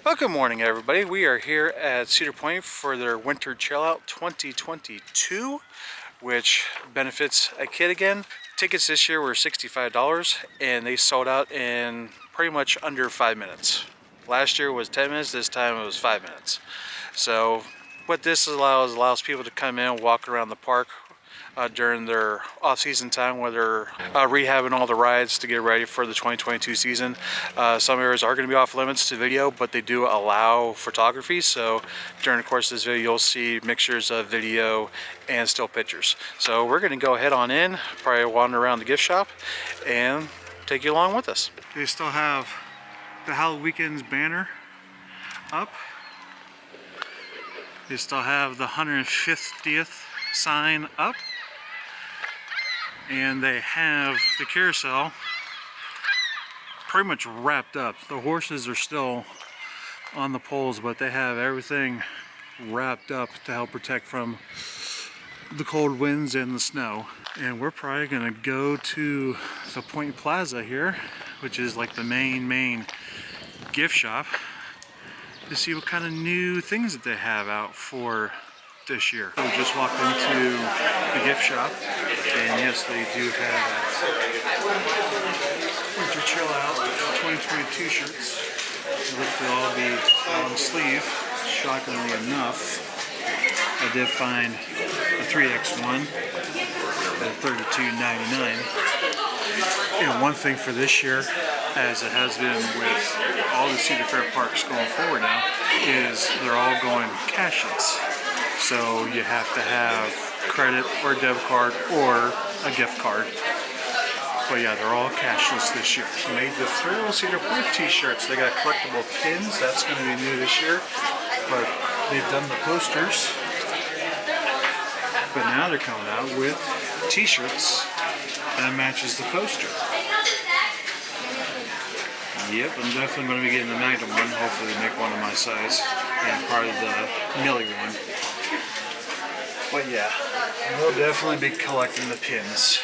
Well, good morning, everybody. We are here at Cedar Point for their Winter Chill Out 2022, which benefits a kid again. Tickets this year were $65, and they sold out in pretty much under 5 minutes. Last year was 10 minutes, this time it was 5 minutes. So what this allows people to come in and walk around the park during their off-season time, where they're rehabbing all the rides to get ready for the 2022 season. Some areas are going to be off limits to video, but they do allow photography, so during the course of this video you'll see mixtures of video and still pictures. So we're going to go ahead on in, probably wander around the gift shop and take you along with us. They still have the Halloween Weekends banner up. They still have the 150th sign up. And they have the carousel pretty much wrapped up. The horses are still on the poles, but they have everything wrapped up to help protect from the cold winds and the snow. And we're probably gonna go to the Point Plaza here, which is like the main gift shop, to see what kind of new things that they have out for this year. We just walked into the gift shop, and yes, they do have Winter Chill Out 2022 shirts. They look to all be long sleeve. Shockingly enough, I did find a 3X1 at $32.99. And one thing for this year, as it has been with all the Cedar Fair parks going forward now, is they're all going cashless. So you have to have credit or debit card or a gift card. But yeah, they're all cashless this year. Made the Thrill Cedar Point t-shirts. They got collectible pins. That's going to be new this year. But they've done the posters. But now they're coming out with t-shirts that matches the poster. Yep, I'm definitely going to be getting the Magnum one. Hopefully they make one of my size. And part of the Millie one. But yeah, we'll definitely be collecting the pins.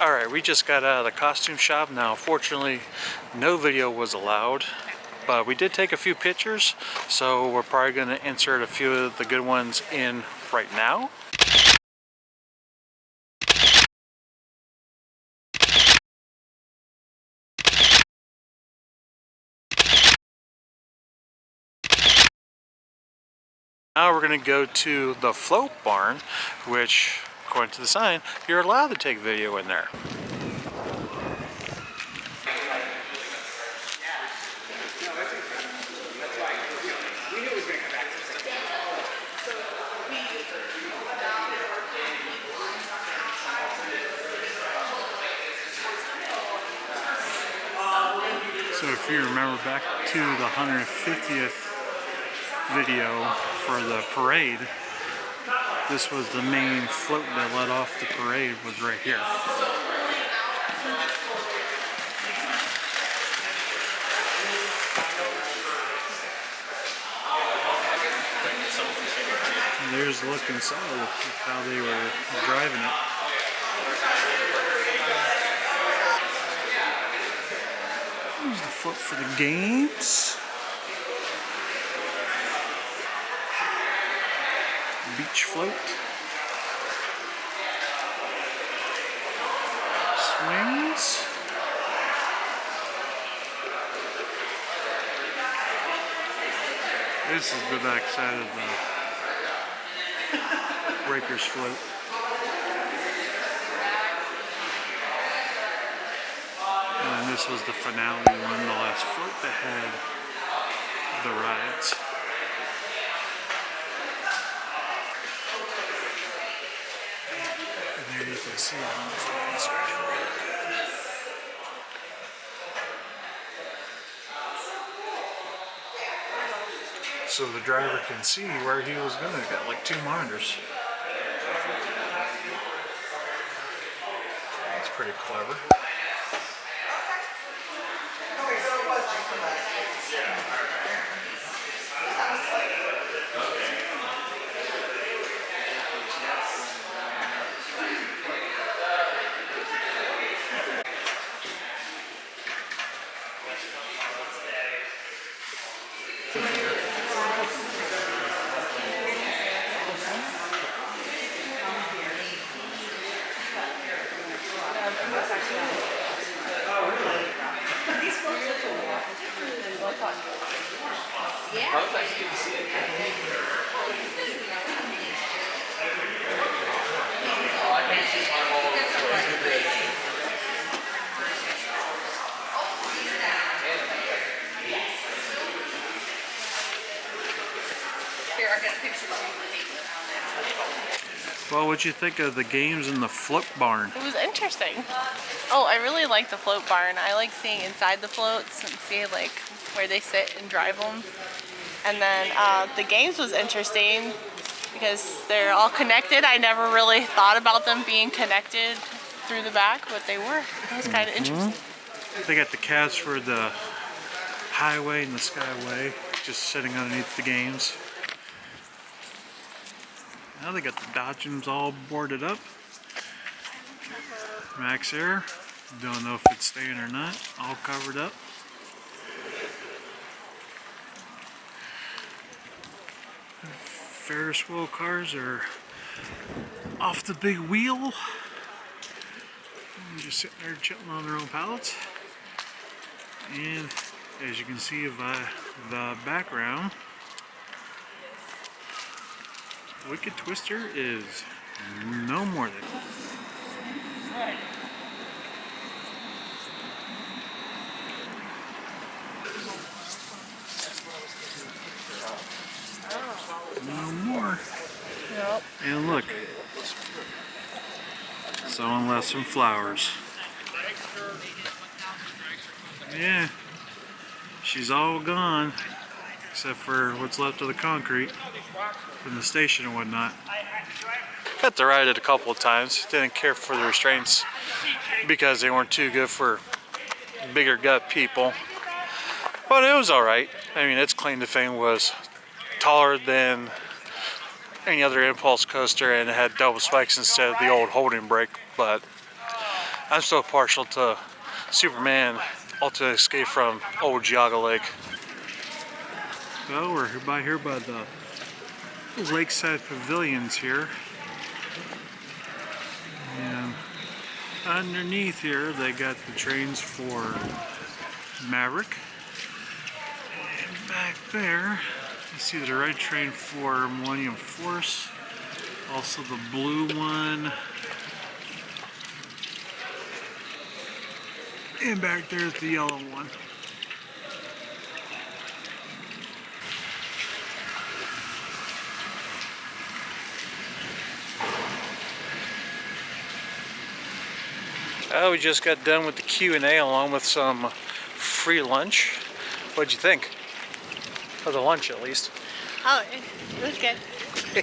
Alright, we just got out of the costume shop. Now, fortunately, no video was allowed, but we did take a few pictures, so we're probably going to insert a few of the good ones in right now. Now we're going to go to the float barn, which, according to the sign, you're allowed to take video in there. So if you remember back to the 150th video for the parade, this was the main float that led off the parade, was right here. And there's the look inside of how they were driving it. Here's the float for the games. Beach float. Swings. This is the back side of the breakers float. And this was the finale one, the last float that had the rides. And there you can see it on the floats right there. So the driver can see where he was going. He's got like 2 monitors. That's pretty clever. Well, what'd you think of the games in the float barn? It was interesting. Oh, I really like the float barn. I like seeing inside the floats and see like where they sit and drive them. And then the games was interesting because they're all connected. I never really thought about them being connected through the back, but they were. It was kind of interesting. They got the cabs for the highway and the skyway just sitting underneath the games. Now they got the Dodgems all boarded up. Max Air, don't know if it's staying or not, all covered up. Ferris wheel cars are off the big wheel. Just sitting there chilling on their own pallets. And as you can see by the background, Wicked Twister is no more than. No more. Yep. And look, someone left some flowers. Yeah, she's all gone, except for what's left of the concrete from the station and whatnot. Got to ride it a couple of times. Didn't care for the restraints because they weren't too good for bigger gut people. But it was alright. I mean, its claim to fame was taller than any other impulse coaster, and it had double spikes instead of the old holding brake. But I'm still partial to Superman Ultimate Escape from Old Geauga Lake. Well, we're by the lakeside pavilions here, and underneath here they got the trains for Maverick, and back there you see the red train for Millennium Force, also the blue one, and back there's the yellow one. We just got done with the Q&A along with some free lunch. What'd you think? Of the lunch, at least. Oh, it was good. I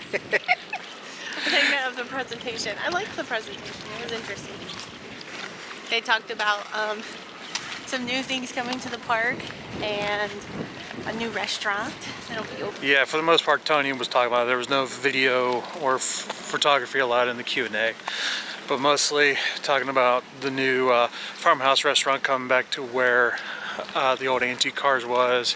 think of the presentation. I liked the presentation. It was interesting. They talked about some new things coming to the park and a new restaurant that'll be open. Yeah, for the most part, Tony was talking about it. There was no video or photography allowed in the Q&A, but mostly talking about the new farmhouse restaurant coming back to where the old antique cars was.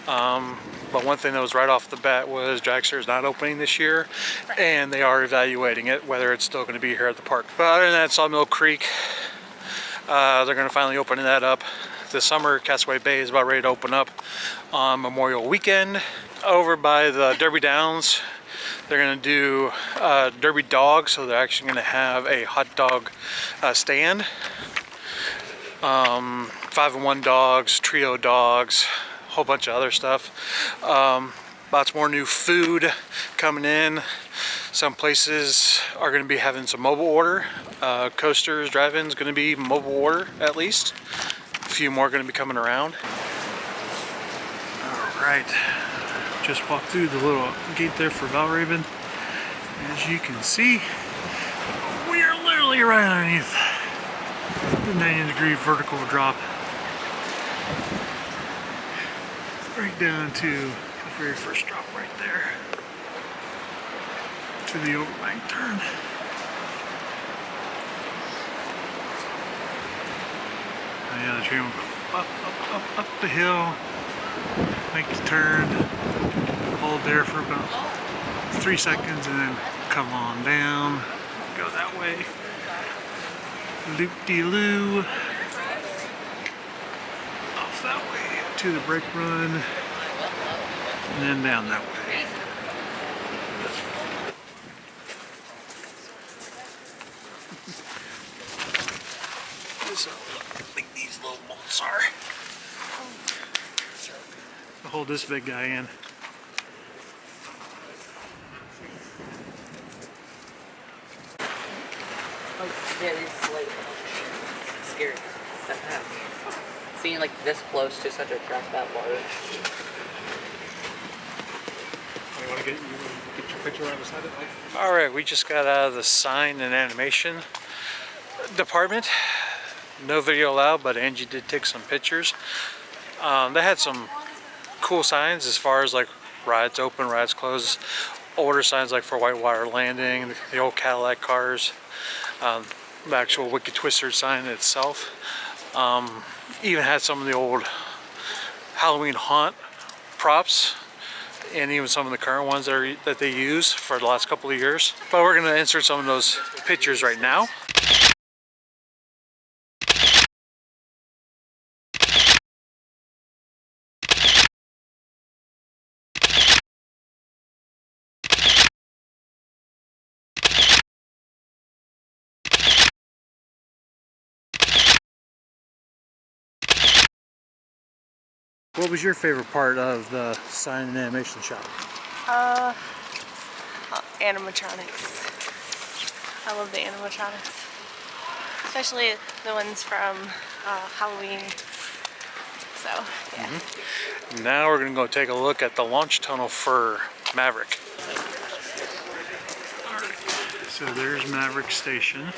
But one thing that was right off the bat was Dragster is not opening this year, Right. and they are evaluating it, whether it's still going to be here at the park. But other than that, Sawmill Creek, they're going to finally open that up this summer. Castaway Bay is about ready to open up on Memorial Weekend. Over by the Derby Downs, they're going to do Derby Dog, so they're actually going to have a hot dog stand. 5-in-1 dogs, trio dogs, a whole bunch of other stuff. Lots more new food coming in. Some places are going to be having some mobile order. Coasters, drive-ins going to be mobile order at least. A few more going to be coming around. Alright, just walked through the little gate there for Valraven. As you can see, we are literally right underneath the 90-degree vertical drop. Right down to the very first drop right there. To the overbank turn. And yeah, the train will go up the hill, make the turn, hold there for about 3 seconds, and then come on down, go that way. Loop-de-loo, off that way to the brake run, and then down that way. This is how big these little bolts are. I'll hold this big guy in. Very slight. Scary. Seeing like this close to such a track that large. You want to get your picture right beside it? Alright, we just got out of the sign and animation department. No video allowed, but Angie did take some pictures. They had some cool signs as far as like rides open, rides closed. Older signs like for Whitewater Landing, the old Cadillac cars. The actual Wicked Twister sign itself. Even had some of the old Halloween haunt props, and even some of the current ones that they use for the last couple of years. But we're going to insert some of those pictures right now. What was your favorite part of the sign and animation shop? Animatronics. I love the animatronics. Especially the ones from Halloween. So, yeah. Now we're going to go take a look at the launch tunnel for Maverick. So there's Maverick Station.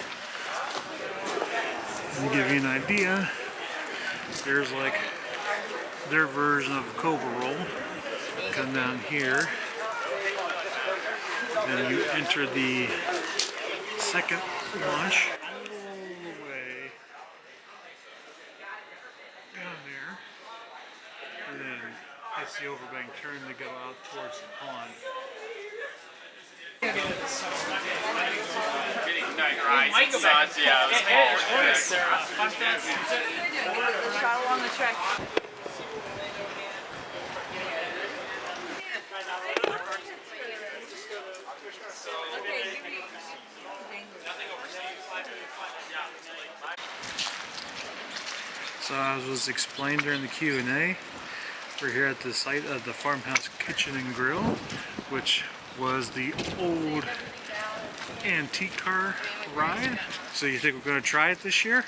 To give you an idea, there's like their version of Cobra Roll. Come down here, then you enter the second launch all the way down there, and then it's the overbank turn to go out towards the pond. Try along the track. So as was explained during the Q&A, we're here at the site of the Farmhouse Kitchen and Grill, which was the old antique car ride. So you think we're going to try it this year?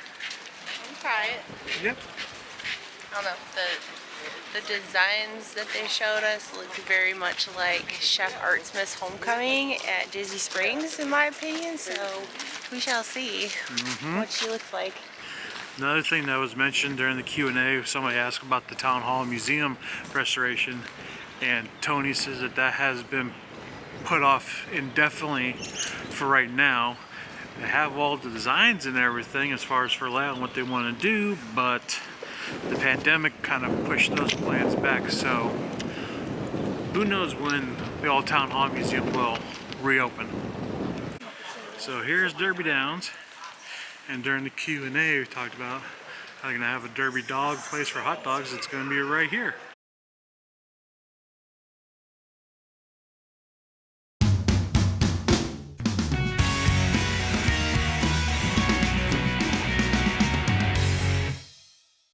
Try it. Yep. I don't know, the designs that they showed us looked very much like Chef Art Smith's Homecoming at Disney Springs, in my opinion. So we shall see what she looks like. Another thing that was mentioned during the Q&A, somebody asked about the Town Hall Museum restoration, and Tony says that that has been put off indefinitely for right now. They have all the designs and everything as far as for layout and what they want to do, but the pandemic kind of pushed those plans back, so who knows when the old Town Hall Museum will reopen. So here's Derby Downs, and during the Q&A we talked about how they're going to have a Derby dog place for hot dogs. It's going to be right here.